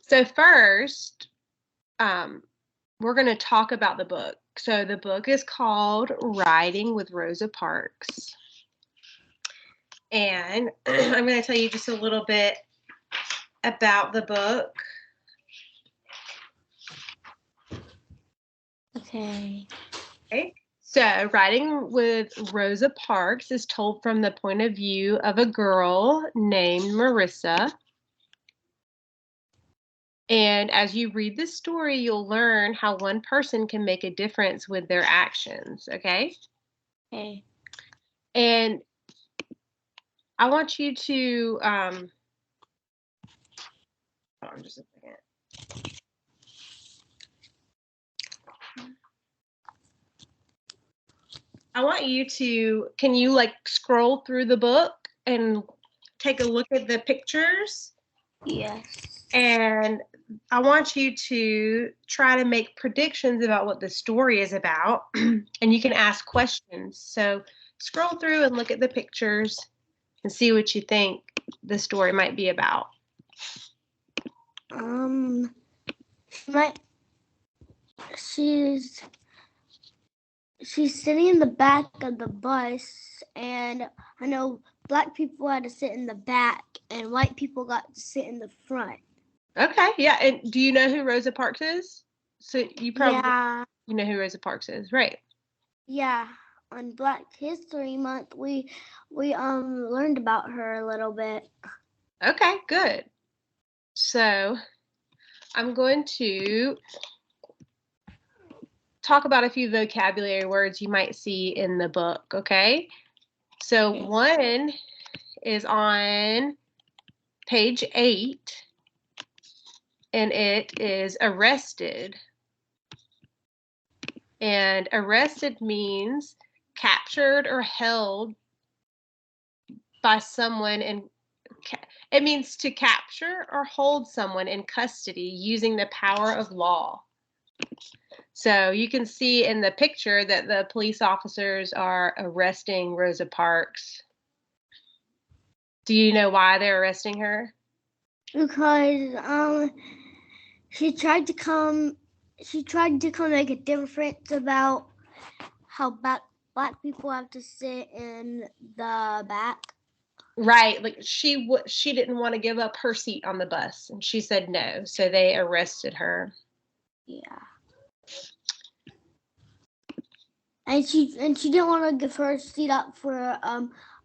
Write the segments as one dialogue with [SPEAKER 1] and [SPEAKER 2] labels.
[SPEAKER 1] So first, we're going to talk about the book. So the book is called Riding with Rosa Parks. And I'm going to tell you just a little bit about the book.
[SPEAKER 2] Okay.
[SPEAKER 1] So Riding with Rosa Parks is told from the point of view of a girl named Marissa. And as you read the story, you'll learn how one person can make a difference with their actions, okay?
[SPEAKER 2] Okay.
[SPEAKER 1] And I want you to, hold on just a second. I want you to, can you like scroll through the book and take a look at the pictures?
[SPEAKER 2] Yes.
[SPEAKER 1] And I want you to try to make predictions about what the story is about, and you can ask questions. So scroll through and look at the pictures and see what you think the story might be about.
[SPEAKER 2] She's sitting in the back of the bus, and I know black people had to sit in the back, and white people got to sit in the front.
[SPEAKER 1] Okay, yeah. And do you know who Rosa Parks is? So you probably you know who Rosa Parks is, right?
[SPEAKER 2] Yeah. On Black History Month, we learned about her a little bit.
[SPEAKER 1] Okay, good. So I'm going to talk about a few vocabulary words you might see in the book, okay? So one is on page 8, and it is arrested. And arrested means captured or held by someone, and it means to capture or hold someone in custody using the power of law. So you can see in the picture that the police officers are arresting Rosa Parks. Do you know why they're arresting her?
[SPEAKER 2] Because she tried to come make a difference about how black people have to sit in the back.
[SPEAKER 1] Right, like she didn't want to give up her seat on the bus, and she said no, so they arrested her.
[SPEAKER 2] Yeah. And she didn't want to give her seat up for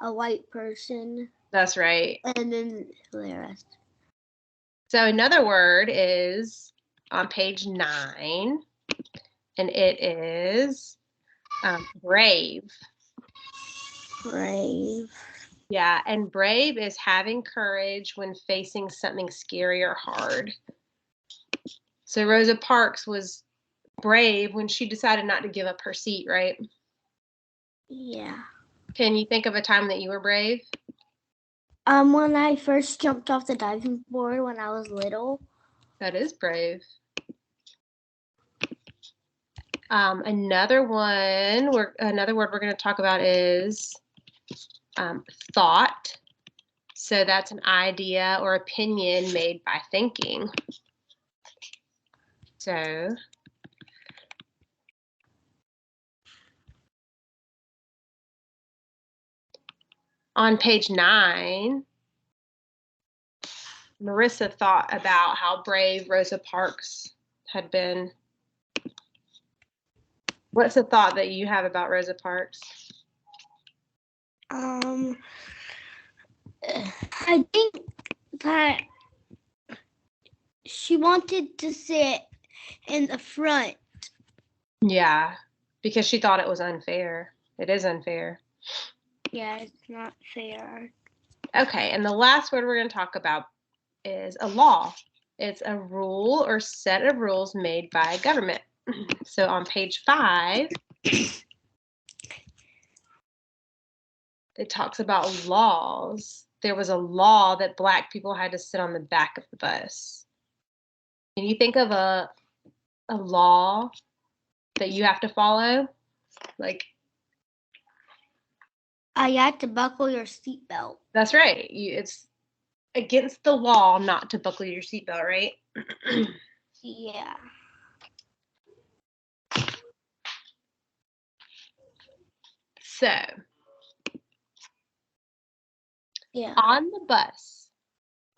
[SPEAKER 2] a white person.
[SPEAKER 1] That's right.
[SPEAKER 2] And then they arrested.
[SPEAKER 1] So another word is on page 9, and it is brave.
[SPEAKER 2] Brave.
[SPEAKER 1] Yeah, and brave is having courage when facing something scary or hard. So Rosa Parks was brave when she decided not to give up her seat, right?
[SPEAKER 2] Yeah.
[SPEAKER 1] Can you think of a time that you were brave?
[SPEAKER 2] When I first jumped off the diving board when I was little.
[SPEAKER 1] That is brave. Another word we're going to talk about is thought. So that's an idea or opinion made by thinking. So on page 9, Marissa thought about how brave Rosa Parks had been. What's the thought that you have about Rosa Parks?
[SPEAKER 2] I think that she wanted to sit in the front.
[SPEAKER 1] Yeah, because she thought it was unfair. It is unfair.
[SPEAKER 2] Yeah, it's not fair.
[SPEAKER 1] Okay, and the last word we're going to talk about is a law. It's a rule or set of rules made by a government. So on page 5, it talks about laws. There was a law that black people had to sit on the back of the bus. Can you think of a law that you have to follow? Like,
[SPEAKER 2] you have to buckle your seatbelt.
[SPEAKER 1] that's right. It's against the law not to buckle your seatbelt, right?
[SPEAKER 2] Yeah.
[SPEAKER 1] So,
[SPEAKER 2] Yeah.
[SPEAKER 1] on the bus,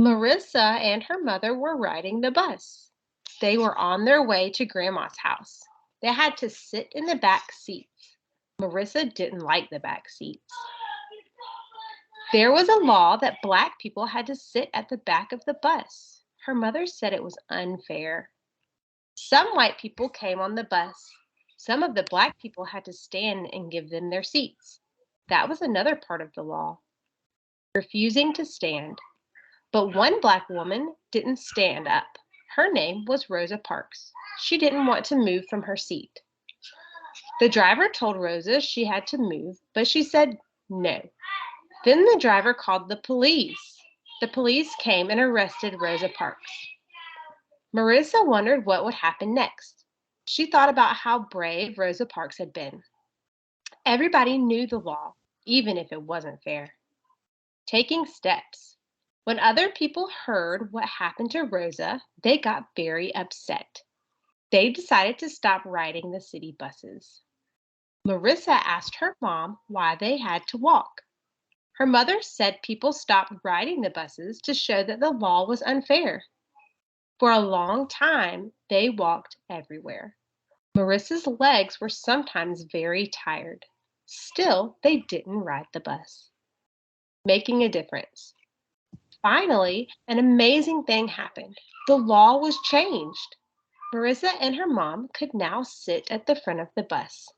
[SPEAKER 1] Marissa and her mother were riding the bus. They were on their way to Grandma's house. They had to sit in the back seats. Marissa didn't like the back seats. There was a law that Black people had to sit at the back of the bus. Her mother said it was unfair. Some white people came on the bus. Some of the Black people had to stand and give them their seats. That was another part of the law, refusing to stand. But one Black woman didn't stand up. Her name was Rosa Parks. She didn't want to move from her seat. The driver told Rosa she had to move, but she said no. Then the driver called the police. The police came and arrested Rosa Parks. Marissa wondered what would happen next. She thought about how brave Rosa Parks had been. Everybody knew the law, even if it wasn't fair. Taking steps. When other people heard what happened to Rosa, they got very upset. They decided to stop riding the city buses. Marissa asked her mom why they had to walk. Her mother said people stopped riding the buses to show that the law was unfair. For a long time, they walked everywhere. Marissa's legs were sometimes very tired. Still, they didn't ride the bus, making a difference. Finally, an amazing thing happened. The law was changed. Marissa and her mom could now sit at the front of the bus.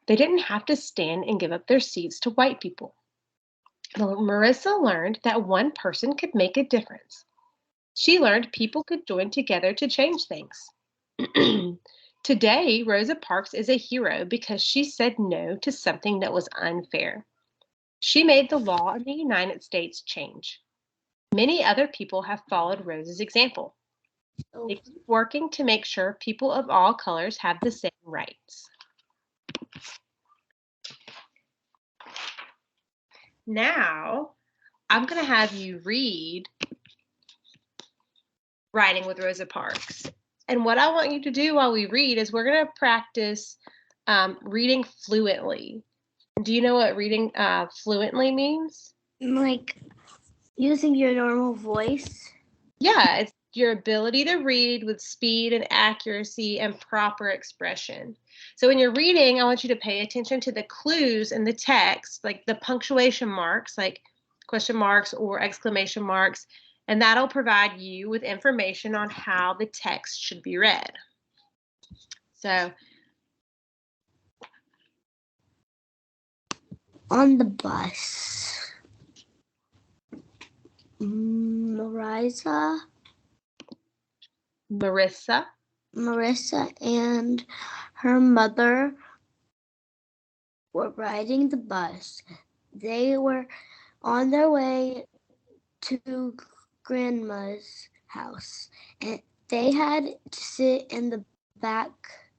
[SPEAKER 1] They didn't have to stand and give up their seats to white people. Marissa learned that one person could make a difference. She learned people could join together to change things. Today, Rosa Parks is a hero because she said no to something that was unfair. She made the law in the United States change. Many other people have followed Rosa's example. They keep working to make sure people of all colors have the same rights. Now, I'm going to have you read Riding with Rosa Parks. And what I want you to do while we read is we're going to practice reading fluently. Do you know what reading fluently means?
[SPEAKER 2] Like using your normal voice.
[SPEAKER 1] Yeah, it's your ability to read with speed and accuracy and proper expression. So when you're reading, I want you to pay attention to the clues in the text, like the punctuation marks, like question marks or exclamation marks, and that'll provide you with information on how the text should be read. So,
[SPEAKER 2] On the bus. Marissa and her mother were riding the bus. They were on their way to Grandma's house, and they had to sit in the back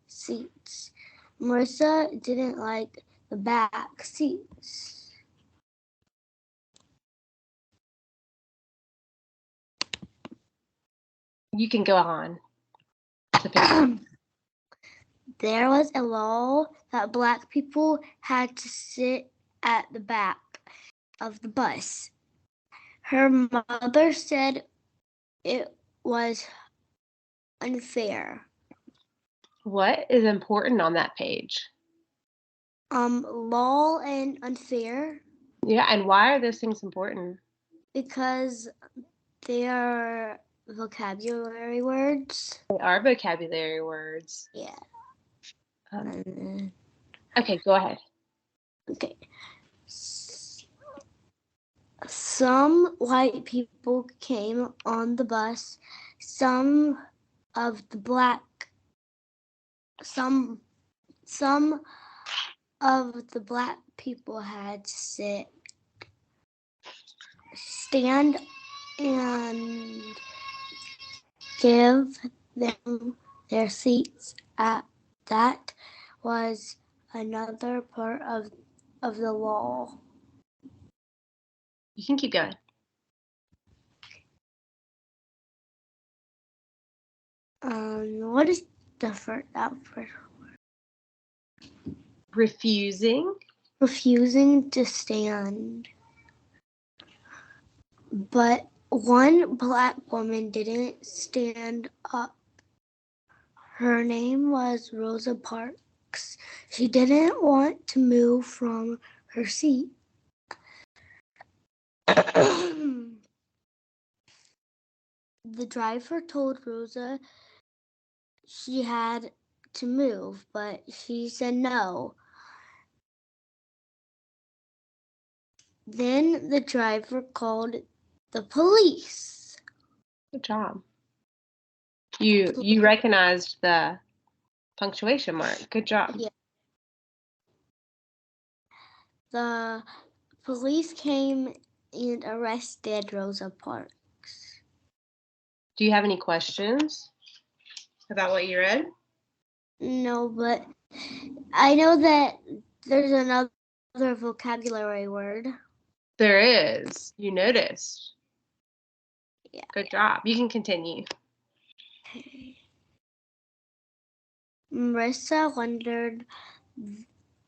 [SPEAKER 2] seats. Marissa didn't like the back seats.
[SPEAKER 1] you can go on.
[SPEAKER 2] There was a law that Black people had to sit at the back of the bus. Her mother said it was unfair.
[SPEAKER 1] What is important on that page?
[SPEAKER 2] Law and unfair.
[SPEAKER 1] Yeah, and why are those things important?
[SPEAKER 2] Because they are vocabulary words.
[SPEAKER 1] They are vocabulary words.
[SPEAKER 2] Yeah.
[SPEAKER 1] Okay, go ahead.
[SPEAKER 2] Okay. Some white people came on the bus. Some of the black people had to stand and give them their seats. That was another part of the law.
[SPEAKER 1] You can keep going.
[SPEAKER 2] What is the first that first?
[SPEAKER 1] Refusing.
[SPEAKER 2] Refusing to stand. But one black woman didn't stand up. Her name was Rosa Parks. She didn't want to move from her seat. The driver told Rosa she had to move, but she said no. Then the driver called the police.
[SPEAKER 1] Good job. You recognized the punctuation mark. Good job.
[SPEAKER 2] Yeah. The police came and arrested Rosa Parks.
[SPEAKER 1] Do you have any questions about what you read?
[SPEAKER 2] No, but I know that there's another vocabulary word.
[SPEAKER 1] There is. You noticed.
[SPEAKER 2] Yeah.
[SPEAKER 1] Good job. You can continue.
[SPEAKER 2] Okay. Marissa wondered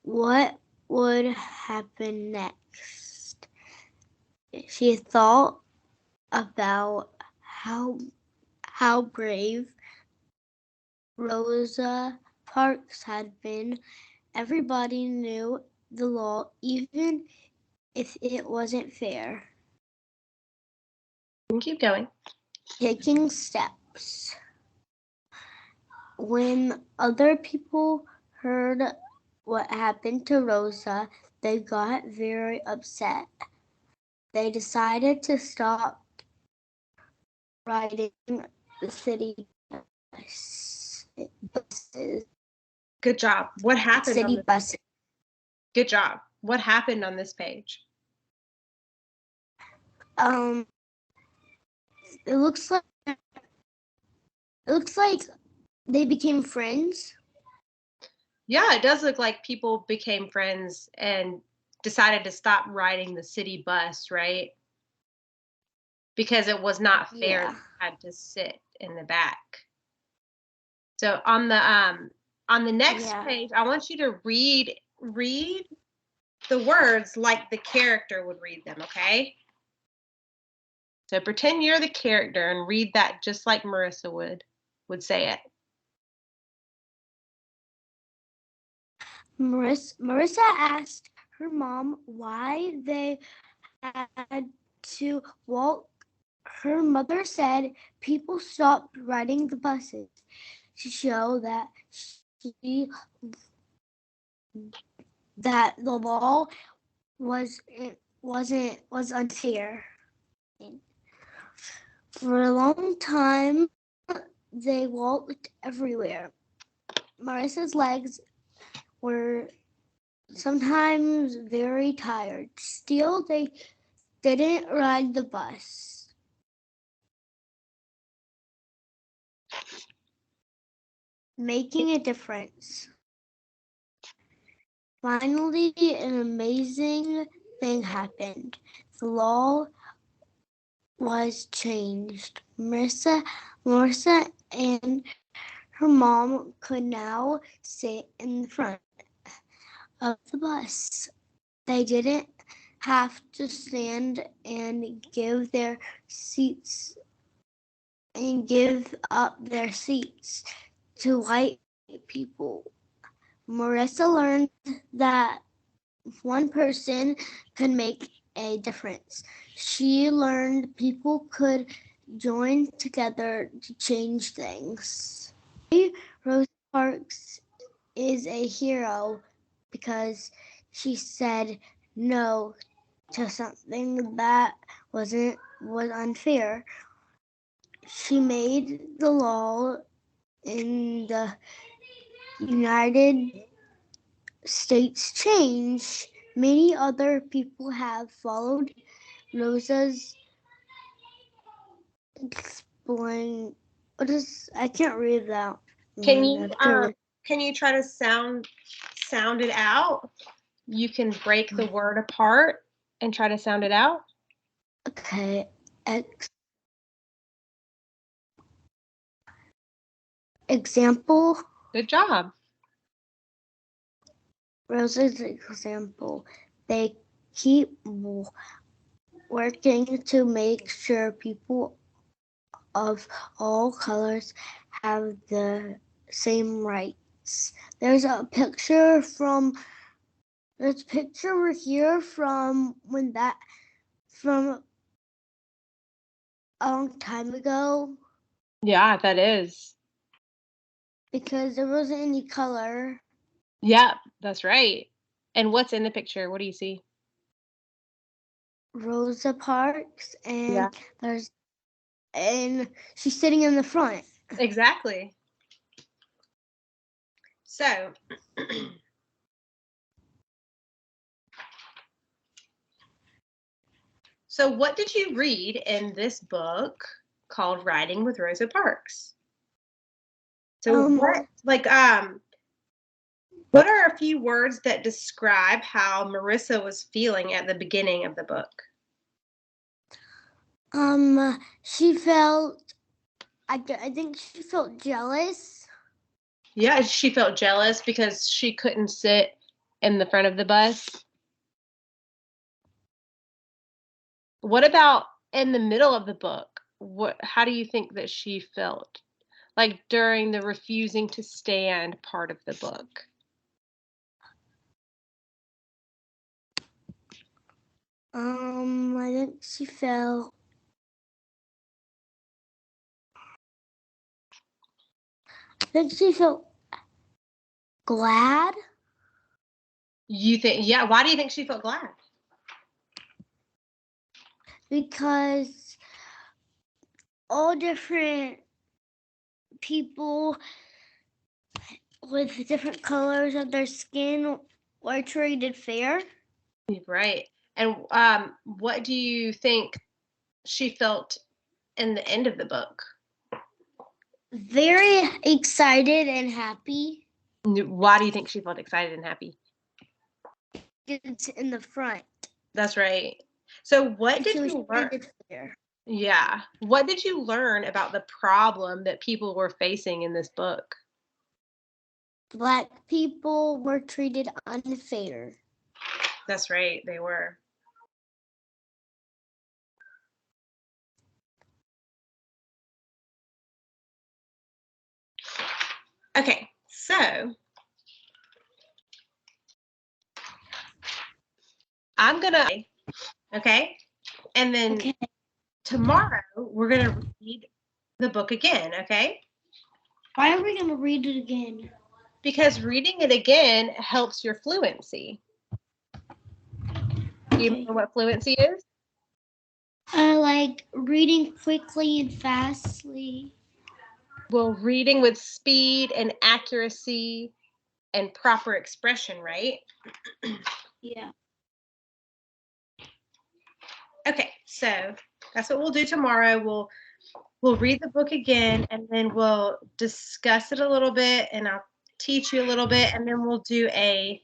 [SPEAKER 2] what would happen next. She thought about how brave Rosa Parks had been. Everybody knew the law, even if it wasn't fair.
[SPEAKER 1] You can keep going.
[SPEAKER 2] Taking steps. When other people heard what happened to Rosa, they got very upset. They decided to stop riding the city buses.
[SPEAKER 1] Good job. What happened?
[SPEAKER 2] City buses.
[SPEAKER 1] Good job. What happened on this page?
[SPEAKER 2] It looks like they became friends.
[SPEAKER 1] Yeah, it does look like people became friends and decided to stop riding the city bus, right? Because it was not fair.
[SPEAKER 2] Yeah.
[SPEAKER 1] They had to sit in the back. So on the next page, I want you to read the words like the character would read them, okay? So pretend you're the character and read that just like Marissa would say it.
[SPEAKER 2] Marissa asked her mom why they had to walk. Her mother said people stopped riding the buses to show that the law was unfair. For a long time, they walked everywhere. Marissa's legs were sometimes very tired. Still, they didn't ride the bus. Making a difference. Finally, an amazing thing happened. The law was changed. Marissa and her mom could now sit in the front of the bus. They didn't have to stand and give up their seats to white people. Marissa learned that one person could make a difference. She learned people could join together to change things. Rosa Parks is a hero because she said no to something that was unfair. She made the law in the United States change. Many other people have followed Rosa's explain. I can't read that.
[SPEAKER 1] Can you try to sound it out? You can break the word apart and try to sound it out.
[SPEAKER 2] Okay. Example.
[SPEAKER 1] Good job.
[SPEAKER 2] Rosa's example. They keep working to make sure people of all colors have the same rights. There's a picture over here from from a long time ago.
[SPEAKER 1] Yeah, that is.
[SPEAKER 2] Because there wasn't any color.
[SPEAKER 1] Yeah, that's right. And what's in the picture? What do you see?
[SPEAKER 2] Rosa Parks,
[SPEAKER 1] Yeah.
[SPEAKER 2] and she's sitting in the front.
[SPEAKER 1] Exactly. So, so what did you read in this book called Riding with Rosa Parks? So what are a few words that describe how Marissa was feeling at the beginning of the book?
[SPEAKER 2] She felt, I think she felt jealous.
[SPEAKER 1] Yeah, she felt jealous because she couldn't sit in the front of the bus. What about in the middle of the book? How do you think that she felt? Like during the refusing to stand part of the book?
[SPEAKER 2] I think she felt glad.
[SPEAKER 1] You think, yeah, why do you think she felt glad?
[SPEAKER 2] Because all different people with different colors of their skin were treated fair.
[SPEAKER 1] Right. And what do you think she felt in the end of the book?
[SPEAKER 2] Very excited and happy.
[SPEAKER 1] Why do you think she felt excited and happy?
[SPEAKER 2] It's in the front.
[SPEAKER 1] That's right. So what did
[SPEAKER 2] She was
[SPEAKER 1] you learn?
[SPEAKER 2] treated fair.
[SPEAKER 1] Yeah. What did you learn about the problem that people were facing in this book?
[SPEAKER 2] Black people were treated unfair.
[SPEAKER 1] That's right, they were. Okay, so I'm gonna, okay? And then tomorrow we're gonna read the book again, okay?
[SPEAKER 2] Why are we going to read it again?
[SPEAKER 1] Because reading it again helps your fluency. Do you know what fluency is?
[SPEAKER 2] Like reading quickly and fastly.
[SPEAKER 1] Well, reading with speed and accuracy and proper expression, right?
[SPEAKER 2] Yeah.
[SPEAKER 1] Okay, so that's what we'll do tomorrow. We'll read the book again, and then we'll discuss it a little bit, and I'll teach you a little bit, and then we'll do a